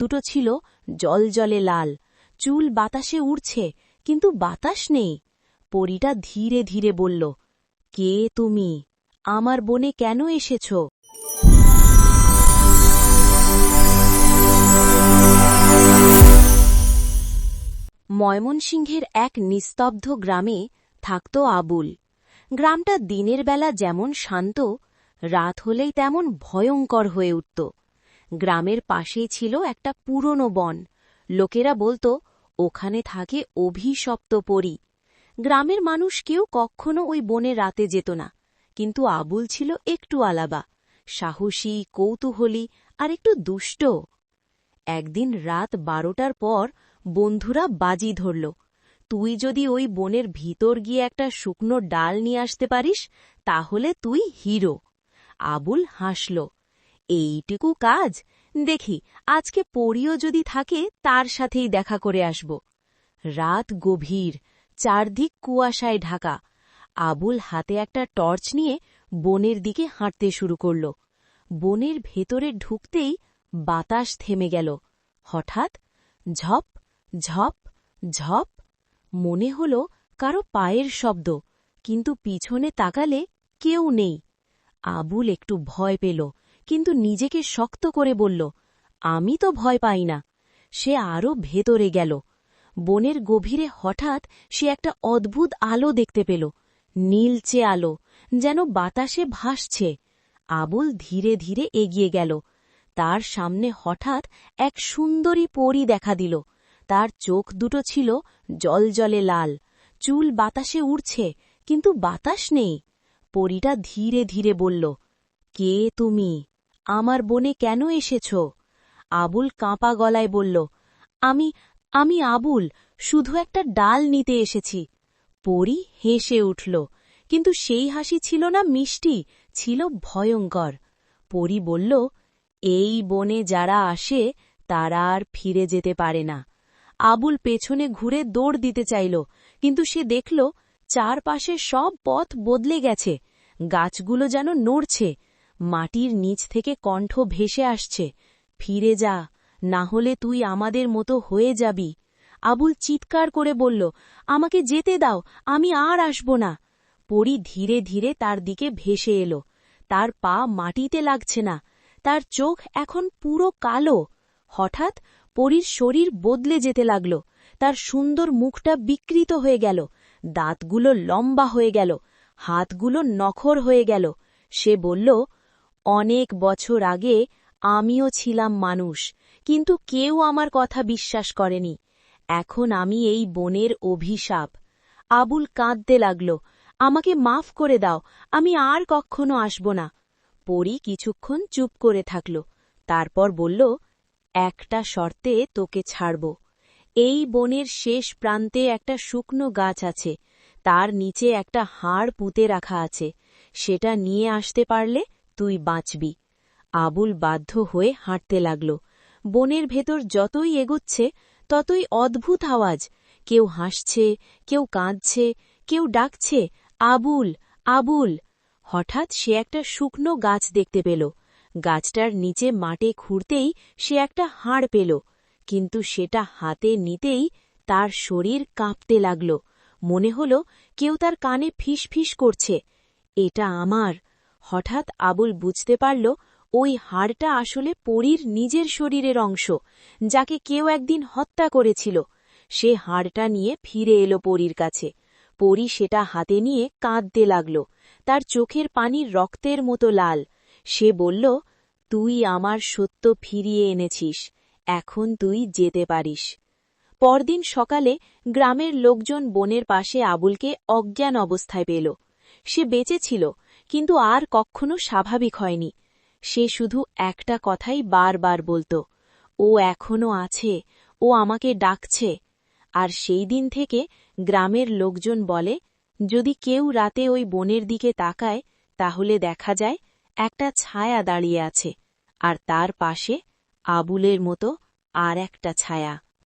দুটো ছিল জলজলে লাল, চুল বাতাসে উড়ছে, কিন্তু বাতাস নেই। পরীটা ধীরে ধীরে বলল, কে তুমি? আমার বনে কেন এসেছ? ময়মনসিংহের এক নিস্তব্ধ গ্রামে থাকত আবুল। গ্রামটা দিনের বেলা যেমন শান্ত, রাত হলেই তেমন ভয়ঙ্কর হয়ে উঠত। গ্রামের পাশেই ছিল একটা পুরনো বন। লোকেরা বলত, ওখানে থাকে অভিশপ্ত পরী। গ্রামের মানুষ কেউ কখনো ওই বনে রাতে যেত না, কিন্তু আবুল ছিল একটু আলাদা, সাহসী, কৌতূহলী আর একটু দুষ্ট। একদিন রাত 12টার পর বন্ধুরা বাজি ধরল, তুই যদি ওই বনের ভিতর গিয়ে একটা শুকনো ডাল নিয়ে আসতে পারিস, তাহলে তুই হিরো। আবুল হাসল, এইটুকু কাজ, দেখি আজকে পরীও যদি থাকে তার সাথেই দেখা করে আসব। রাত গভীর, চারদিক কুয়াশায় ঢাকা। আবুল হাতে একটা টর্চ নিয়ে বনের দিকে হাঁটতে শুরু করল। বনের ভেতরে ঢুকতেই বাতাস থেমে গেল। হঠাৎ ঝপ ঝপ ঝপ, মনে হল কারো পায়ের শব্দ, কিন্তু পিছনে তাকালে কেউ নেই। আবুল একটু ভয় পেল, কিন্তু নিজেকে শক্ত করে বলল, আমি তো ভয় পাই না। সে আরও ভেতরে গেল। বনের গভীরে হঠাৎ সে একটা অদ্ভুত আলো দেখতে পেল, নীলচে আলো, যেন বাতাসে ভাসছে। আবুল ধীরে ধীরে এগিয়ে গেল। তার সামনে হঠাৎ এক সুন্দরী পরী দেখা দিল। তার চোখ দুটো ছিল জলজলে লাল, চুল বাতাসে উড়ছে, কিন্তু বাতাস নেই। পরীটা ধীরে ধীরে বলল, কে তুমি? আমার বনে কেন এসেছ? আবুল কাঁপা গলায় বলল, আমি আমি আবুল, শুধু একটা ডাল নিতে এসেছি। পরী হেসে উঠল, কিন্তু সেই হাসি ছিল না মিষ্টি, ছিল ভয়ঙ্কর। পরী বলল, এই বনে যারা আসে তারা আর ফিরে যেতে পারে না। আবুল পেছনে ঘুরে দৌড় দিতে চাইল, কিন্তু সে দেখল চারপাশে সব পথ বদলে গেছে। গাছগুলো যেন নড়ছে, মাটির নিচ থেকে কণ্ঠ ভেসে আসছে, ফিরে যা, না হলে তুই আমাদের মতো হয়ে যাবি। আবুল চিৎকার করে বলল, আমাকে যেতে দাও, আমি আর আসব না। পরী ধীরে ধীরে তার দিকে ভেসে এলো। তার পা মাটিতে লাগছে না, তার চোখ এখন পুরো কালো। হঠাৎ পরীর শরীর বদলে যেতে লাগল, তার সুন্দর মুখটা বিকৃত হয়ে গেল, দাঁতগুলো লম্বা হয়ে গেল, হাতগুলো নখর হয়ে গেল। সে বলল, অনেক বছর আগে আমিও ছিলাম মানুষ, কিন্তু কেউ আমার কথা বিশ্বাস করেনি। এখন আমি এই বনের অভিশাপ। আবুল কাঁদতে লাগল, আমাকে মাফ করে দাও, আমি আর কখনো আসব না। পরী কিছুক্ষণ চুপ করে থাকল, তারপর বলল, একটা শর্তে তোকে ছাড়ব। এই বনের শেষ প্রান্তে একটা শুকনো গাছ আছে, তার নিচে একটা হাড় পুঁতে রাখা আছে, সেটা নিয়ে আসতে পারলে তুই বাঁচবি। আবুল বাধ্য হয়ে হাঁটতে লাগল। বনের ভেতর যতই এগোচ্ছে ততই অদ্ভুত আওয়াজ, কেউ হাসছে, কেউ কাঁদছে, কেউ ডাকছে, আবুল আবুল। হঠাৎ সে একটা শুকনো গাছ দেখতে পেল। গাছটার নিচে মাটি খুঁড়তেই সে একটা হাড় পেল, কিন্তু সেটা হাতে নিতেই তার শরীর কাঁপতে লাগল। মনে হল কেউ তার কানে ফিস ফিস করছে, এটা আমার। হঠাৎ আবুল বুঝতে পারল ওই হাড়টা আসলে পরীর নিজের শরীরের অংশ, যাকে কেউ একদিন হত্যা করেছিল। সে হাড়টা নিয়ে ফিরে এলো পরীর কাছে। পরী সেটা হাতে নিয়ে কাঁদতে লাগল, তার চোখের পানি রক্তের মতো লাল। সে বলল, তুই আমার সত্য ফিরিয়ে এনেছিস, এখন তুই যেতে পারিস। পরদিন সকালে গ্রামের লোকজন বনের পাশে আবুলকে অজ্ঞান অবস্থায় পেল। সে বেঁচে ছিল, কিন্তু আর কখনো স্বাভাবিক হয়নি। সে শুধু একটা কথাই বারবার বলত, ও এখনো আছে, ও আমাকে ডাকছে। আর সেই দিন থেকে গ্রামের লোকজন বলে, যদি কেউ রাতে ওই বনের দিকে তাকায়, তাহলে দেখা যায় একটা ছায়া দাঁড়িয়ে আছে, আর তার পাশে আবুলের মতো আর একটা ছায়া।